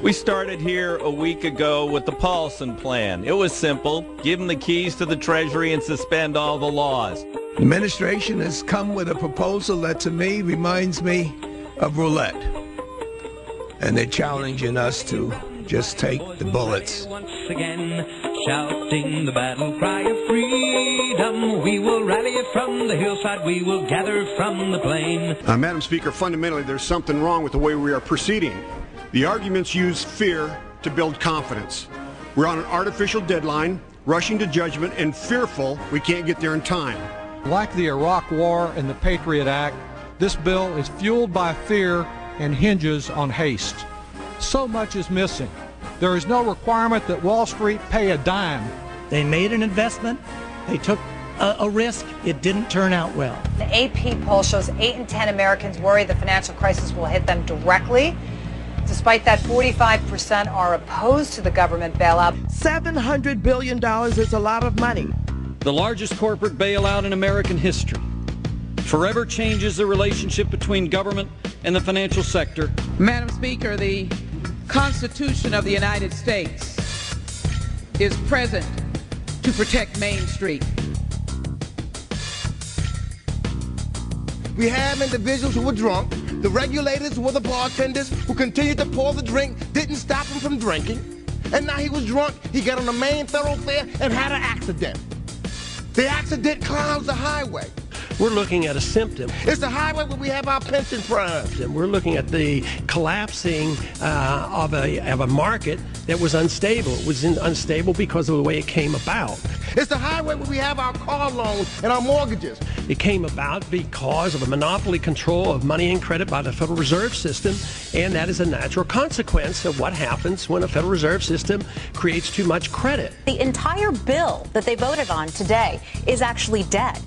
We started here a week ago with the Paulson plan. It was simple. Give them the keys to the Treasury and suspend all the laws. The administration has come with a proposal that to me reminds me of roulette. And they're challenging us to just take the bullets. Once again, shouting the battle cry of freedom. We will rally it from the hillside. We will gather from the plain. Madam Speaker, fundamentally, there's something wrong with the way we are proceeding. The arguments use fear to build confidence. We're on an artificial deadline, rushing to judgment, and fearful we can't get there in time. Like the Iraq War and the Patriot Act, this bill is fueled by fear and hinges on haste. So much is missing. There is no requirement that Wall Street pay a dime. They made an investment. They took a risk. It didn't turn out well. The AP poll shows 8 in 10 Americans worry the financial crisis will hit them directly. Despite that, 45% are opposed to the government bailout. $700 billion is a lot of money. The largest corporate bailout in American history forever changes the relationship between government and the financial sector. Madam Speaker, the Constitution of the United States is present to protect Main Street. We have individuals who were drunk. The regulators were the bartenders who continued to pour the drink, didn't stop him from drinking. And now he was drunk. He got on the main thoroughfare and had an accident. The accident clouds the highway. We're looking at a symptom. It's the highway where we have our pension funds. And we're looking at the collapsing of a market that was unstable. It was unstable because of the way it came about. It's the highway where we have our car loans and our mortgages. It came about because of a monopoly control of money and credit by the Federal Reserve System, and that is a natural consequence of what happens when a Federal Reserve System creates too much credit. The entire bill that they voted on today is actually dead.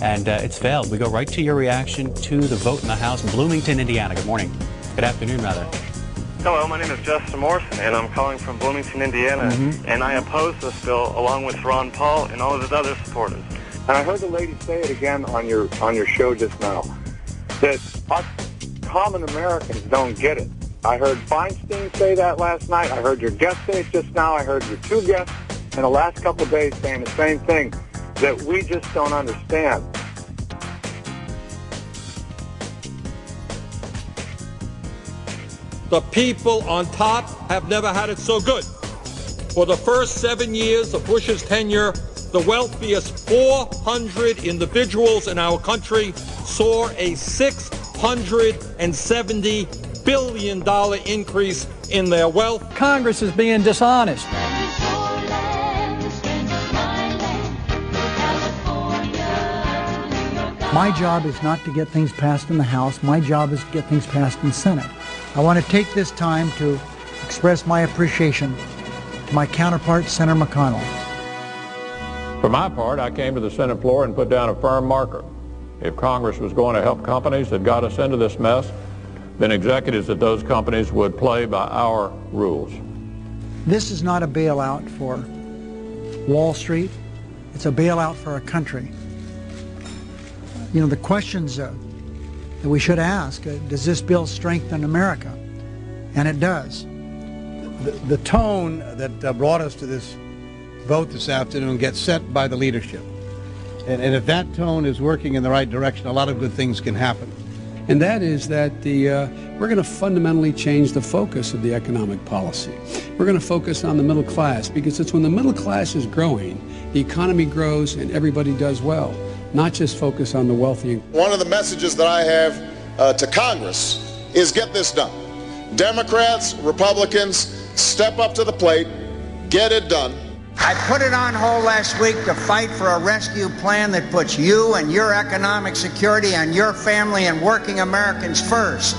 And it's failed. We go right to your reaction to the vote in the House in Bloomington, Indiana. Good morning. Good afternoon, rather. Hello, my name is Justin Morrison, and I'm calling from Bloomington, Indiana, and I oppose this bill along with Ron Paul and all of his other supporters. And I heard the lady say it again on your show just now, that us common Americans don't get it. I heard Feinstein say that last night. I heard your guest say it just now. I heard your two guests in the last couple of days saying the same thing, that we just don't understand. The people on top have never had it so good. For the first 7 years of Bush's tenure, the wealthiest 400 individuals in our country saw a $670 billion increase in their wealth. Congress is being dishonest. My job is not to get things passed in the House. My job is to get things passed in the Senate. I want to take this time to express my appreciation to my counterpart, Senator McConnell. For my part, I came to the Senate floor and put down a firm marker. If Congress was going to help companies that got us into this mess, then executives at those companies would play by our rules. This is not a bailout for Wall Street. It's a bailout for our country. You know, the questions that we should ask, does this bill strengthen America? And it does. The tone that brought us to this vote this afternoon gets set by the leadership. And if that tone is working in the right direction, a lot of good things can happen. And that is that we're going to fundamentally change the focus of the economic policy. We're going to focus on the middle class, because it's when the middle class is growing, the economy grows and everybody does well, not just focus on the wealthy. One of the messages that I have to Congress is get this done. Democrats, Republicans, step up to the plate, get it done. I put it on hold last week to fight for a rescue plan that puts you and your economic security and your family and working Americans first.